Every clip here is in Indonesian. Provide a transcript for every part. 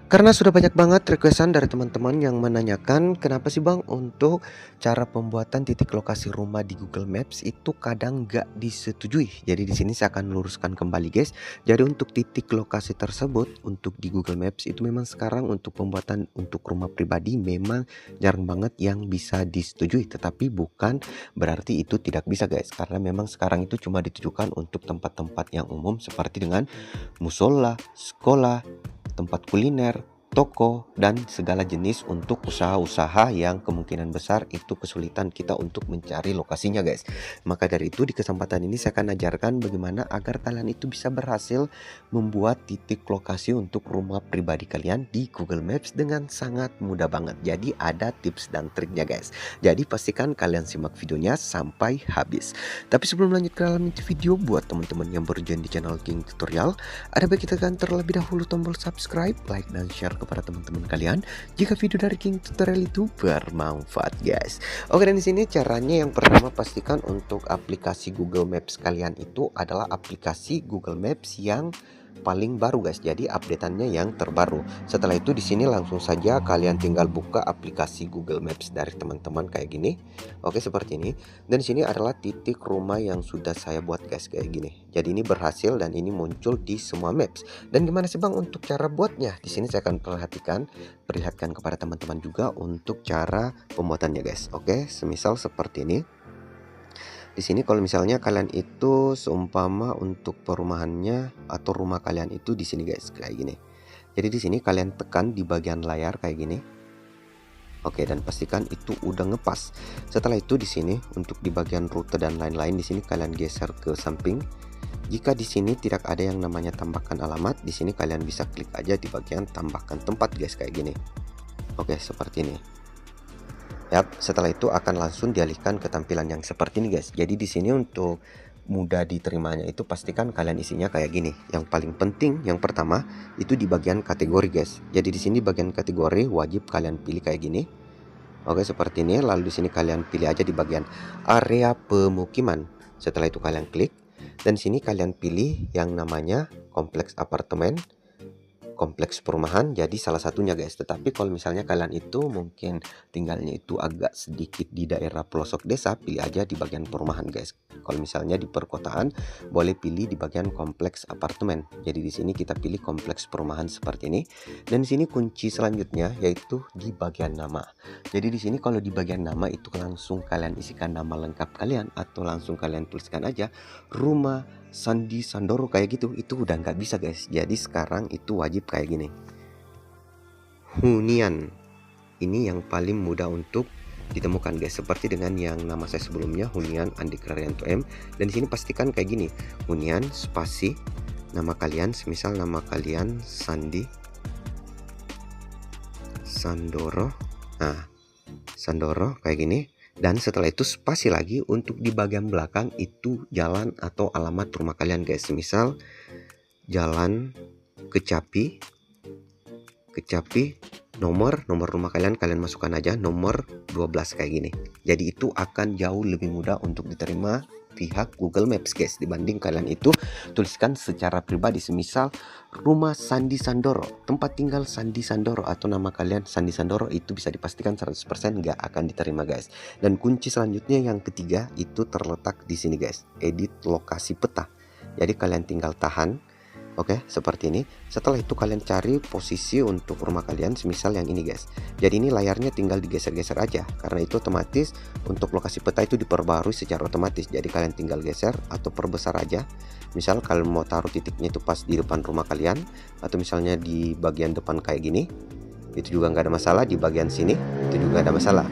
Karena sudah banyak banget requestan dari teman-teman yang menanyakan kenapa sih Bang untuk cara pembuatan titik lokasi rumah di Google Maps itu kadang nggak disetujui. Jadi di sini saya akan luruskan kembali guys. Jadi untuk titik lokasi tersebut untuk di Google Maps itu memang sekarang untuk pembuatan untuk rumah pribadi memang jarang banget yang bisa disetujui. Tetapi bukan berarti itu tidak bisa guys. Karena memang sekarang itu cuma ditujukan untuk tempat-tempat yang umum seperti dengan musola, sekolah, tempat kuliner, toko, dan segala jenis untuk usaha-usaha yang kemungkinan besar itu kesulitan kita untuk mencari lokasinya guys. Maka dari itu di kesempatan ini saya akan ajarkan bagaimana agar kalian itu bisa berhasil membuat titik lokasi untuk rumah pribadi kalian di Google Maps dengan sangat mudah banget. Jadi ada tips dan triknya guys. Jadi pastikan kalian simak videonya sampai habis. Tapi sebelum lanjut ke dalam video, buat teman-teman yang baru join di channel King Tutorial, ada baik kita tekan terlebih dahulu tombol subscribe, like, dan share kepada teman-teman kalian jika video dari King Tutorial itu bermanfaat guys. Oke, dan di sini caranya yang pertama pastikan untuk aplikasi Google Maps kalian itu adalah aplikasi Google Maps yang paling baru guys. Jadi updateannya yang terbaru. Setelah itu di sini langsung saja kalian tinggal buka aplikasi Google Maps dari teman-teman kayak gini. Oke, seperti ini. Dan di sini adalah titik rumah yang sudah saya buat guys kayak gini. Jadi ini berhasil dan ini muncul di semua maps. Dan gimana sih Bang untuk cara buatnya? Di sini saya akan perlihatkan kepada teman-teman juga untuk cara pembuatannya guys. Oke, semisal seperti ini. Di sini kalau misalnya kalian itu seumpama untuk perumahannya atau rumah kalian itu di sini guys kayak gini. Jadi di sini kalian tekan di bagian layar kayak gini. Oke, dan pastikan itu udah ngepas. Setelah itu di sini untuk di bagian rute dan lain-lain di sini kalian geser ke samping. Jika di sini tidak ada yang namanya tambahkan alamat, di sini kalian bisa klik aja di bagian tambahkan tempat guys kayak gini. Oke, seperti ini. Yap, setelah itu akan langsung dialihkan ke tampilan yang seperti ini guys. Jadi di sini untuk mudah diterimanya itu pastikan kalian isinya kayak gini. Yang paling penting yang pertama itu di bagian kategori guys. Jadi di sini bagian kategori wajib kalian pilih kayak gini. Oke, seperti ini. Lalu di sini kalian pilih aja di bagian area pemukiman. Setelah itu kalian klik dan di sini kalian pilih yang namanya kompleks apartemen, kompleks perumahan, jadi salah satunya guys. Tetapi kalau misalnya kalian itu mungkin tinggalnya itu agak sedikit di daerah pelosok desa, pilih aja di bagian perumahan guys. Kalau misalnya di perkotaan boleh pilih di bagian kompleks apartemen. Jadi di sini kita pilih kompleks perumahan seperti ini. Dan di sini kunci selanjutnya yaitu di bagian nama. Jadi di sini kalau di bagian nama itu langsung kalian isikan nama lengkap kalian atau langsung kalian tuliskan aja rumah Sandi Sandoro kayak gitu. Itu udah nggak bisa guys. Jadi sekarang itu wajib kayak gini, hunian. Ini yang paling mudah untuk ditemukan guys, seperti dengan yang nama saya sebelumnya, hunian Andi Krianto M. Dan di sini pastikan kayak gini, hunian spasi nama kalian, semisal nama kalian Sandi Sandoro. Nah, Sandoro kayak gini. Dan setelah itu spasi lagi untuk di bagian belakang itu jalan atau alamat rumah kalian guys. Misal Jalan Kecapi, nomor rumah kalian masukkan aja nomor 12 kayak gini. Jadi itu akan jauh lebih mudah untuk diterima pihak Google Maps guys, dibanding kalian itu tuliskan secara pribadi, semisal rumah Sandi Sandoro, tempat tinggal Sandi Sandoro, atau nama kalian Sandi Sandoro, itu bisa dipastikan 100% nggak akan diterima guys. Dan kunci selanjutnya yang ketiga itu terletak di sini guys, edit lokasi peta. Jadi kalian tinggal tahan. Oke, seperti ini. Setelah itu kalian cari posisi untuk rumah kalian, semisal yang ini guys. Jadi ini layarnya tinggal digeser-geser aja, karena itu otomatis untuk lokasi peta itu diperbarui secara otomatis. Jadi kalian tinggal geser atau perbesar aja. Misal kalian mau taruh titiknya itu pas di depan rumah kalian, atau misalnya di bagian depan kayak gini, itu juga nggak ada masalah. Di bagian sini itu juga ada masalah.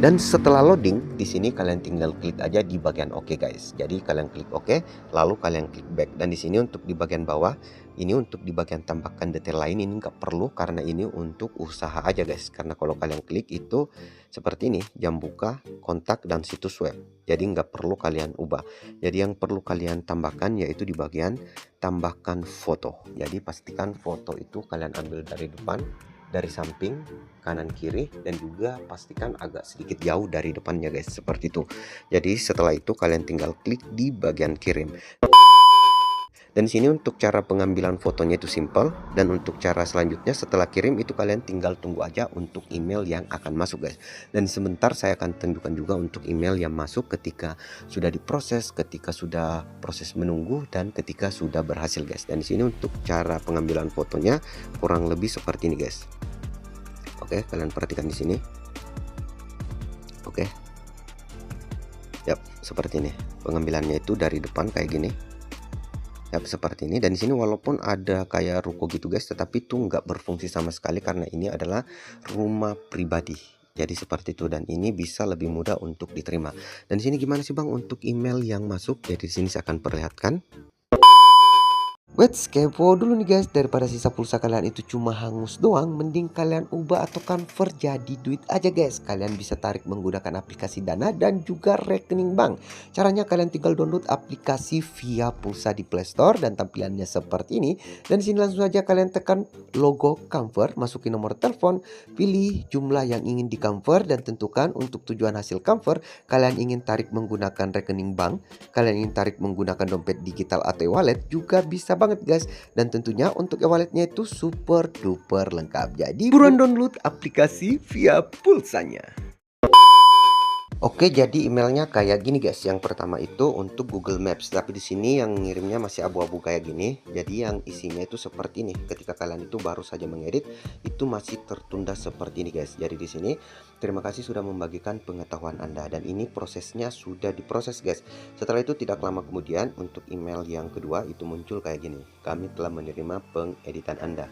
Dan setelah loading di sini kalian tinggal klik aja di bagian oke guys. Jadi kalian klik oke, lalu kalian klik back. Dan di sini untuk di bagian bawah ini untuk di bagian tambahkan detail lain ini nggak perlu, karena ini untuk usaha aja guys. Karena kalau kalian klik itu seperti ini, jam buka, kontak, dan situs web. Jadi nggak perlu kalian ubah. Jadi yang perlu kalian tambahkan yaitu di bagian tambahkan foto. Jadi pastikan foto itu kalian ambil dari depan, dari samping, kanan kiri, dan juga pastikan agak sedikit jauh dari depannya guys, seperti itu. Jadi setelah itu kalian tinggal klik di bagian kirim. Dan di sini untuk cara pengambilan fotonya itu simple, dan untuk cara selanjutnya setelah kirim itu kalian tinggal tunggu aja untuk email yang akan masuk guys. Dan sebentar saya akan tunjukkan juga untuk email yang masuk ketika sudah diproses, ketika sudah proses menunggu, dan ketika sudah berhasil guys. Dan di sini untuk cara pengambilan fotonya kurang lebih seperti ini guys. Oke, kalian perhatikan di sini. Oke. Yap, seperti ini. Pengambilannya itu dari depan kayak gini. Yap, seperti ini. Dan di sini walaupun ada kayak ruko gitu guys, tetapi itu nggak berfungsi sama sekali karena ini adalah rumah pribadi. Jadi seperti itu, dan ini bisa lebih mudah untuk diterima. Dan di sini gimana sih Bang untuk email yang masuk? Jadi di sini saya akan perlihatkan. Wait, kepo dulu nih guys, daripada sisa pulsa kalian itu cuma hangus doang, mending kalian ubah atau convert jadi duit aja guys. Kalian bisa tarik menggunakan aplikasi Dana dan juga rekening bank. Caranya kalian tinggal download aplikasi via pulsa di Play Store dan tampilannya seperti ini. Dan di sini langsung saja kalian tekan logo convert, masukin nomor telepon, pilih jumlah yang ingin di convert dan tentukan untuk tujuan hasil convert. Kalian ingin tarik menggunakan rekening bank, kalian ingin tarik menggunakan dompet digital atau e-wallet juga bisa banget guys. Dan tentunya untuk e-walletnya itu super duper lengkap. Jadi buruan download aplikasi via pulsanya. Oke, jadi emailnya kayak gini guys. Yang pertama itu untuk Google Maps, tapi di sini yang ngirimnya masih abu-abu kayak gini. Jadi yang isinya itu seperti ini. Ketika kalian itu baru saja mengedit, itu masih tertunda seperti ini guys. Jadi di sini terima kasih sudah membagikan pengetahuan Anda, dan ini prosesnya sudah diproses guys. Setelah itu tidak lama kemudian untuk email yang kedua itu muncul kayak gini. Kami telah menerima pengeditan Anda.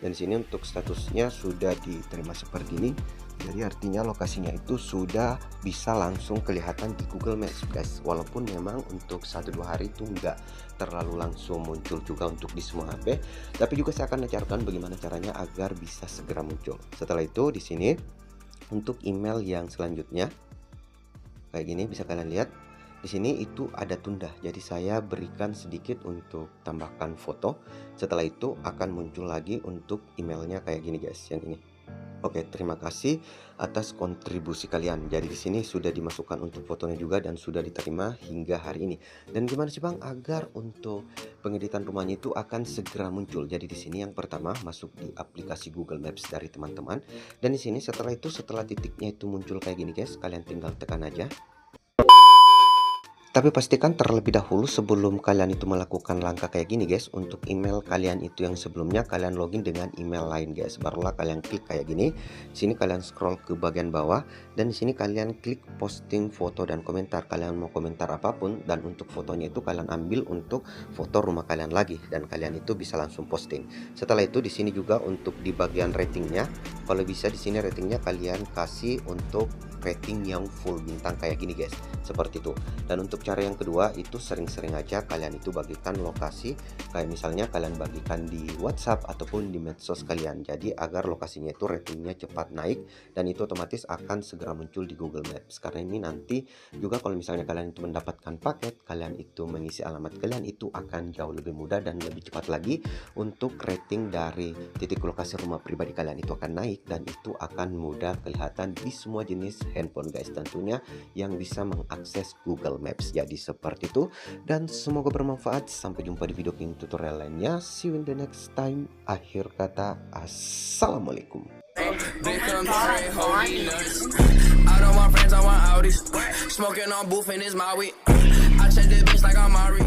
Dan di sini untuk statusnya sudah diterima seperti ini. Jadi artinya lokasinya itu sudah bisa langsung kelihatan di Google Maps guys. Walaupun memang untuk 1-2 hari itu nggak terlalu langsung muncul juga untuk di semua HP, tapi juga saya akan ajarkan bagaimana caranya agar bisa segera muncul. Setelah itu di sini untuk email yang selanjutnya kayak gini bisa kalian lihat. Di sini itu ada tunda, jadi saya berikan sedikit untuk tambahkan foto. Setelah itu akan muncul lagi untuk emailnya kayak gini guys, yang ini. Oke, terima kasih atas kontribusi kalian. Jadi di sini sudah dimasukkan untuk fotonya juga dan sudah diterima hingga hari ini. Dan gimana sih Bang agar untuk pengeditan rumahnya itu akan segera muncul? Jadi di sini yang pertama masuk di aplikasi Google Maps dari teman-teman. Dan di sini setelah titiknya itu muncul kayak gini guys, kalian tinggal tekan aja. Tapi pastikan terlebih dahulu sebelum kalian itu melakukan langkah kayak gini guys, untuk email kalian itu yang sebelumnya kalian login dengan email lain guys. Barulah kalian klik kayak gini. Di sini kalian scroll ke bagian bawah dan di sini kalian klik posting foto dan komentar. Kalian mau komentar apapun, dan untuk fotonya itu kalian ambil untuk foto rumah kalian lagi dan kalian itu bisa langsung posting. Setelah itu di sini juga untuk di bagian ratingnya, kalau bisa di sini ratingnya kalian kasih untuk rating yang full bintang kayak gini guys, seperti itu. Dan untuk cara yang kedua itu sering-sering aja kalian itu bagikan lokasi, kayak misalnya kalian bagikan di WhatsApp ataupun di medsos kalian, jadi agar lokasinya itu ratingnya cepat naik dan itu otomatis akan segera muncul di Google Maps. Karena ini nanti juga kalau misalnya kalian itu mendapatkan paket, kalian itu mengisi alamat kalian itu akan jauh lebih mudah dan lebih cepat lagi untuk rating dari titik lokasi rumah pribadi kalian itu akan naik, dan itu akan mudah kelihatan di semua jenis handphone guys, tentunya yang bisa mengakses Google Maps. Jadi seperti itu, dan semoga bermanfaat. Sampai jumpa di video tutorial lainnya. See you in the next time. Akhir kata, assalamualaikum. Smoking on booth and it's my weed. I check this bitch like I'm Mari.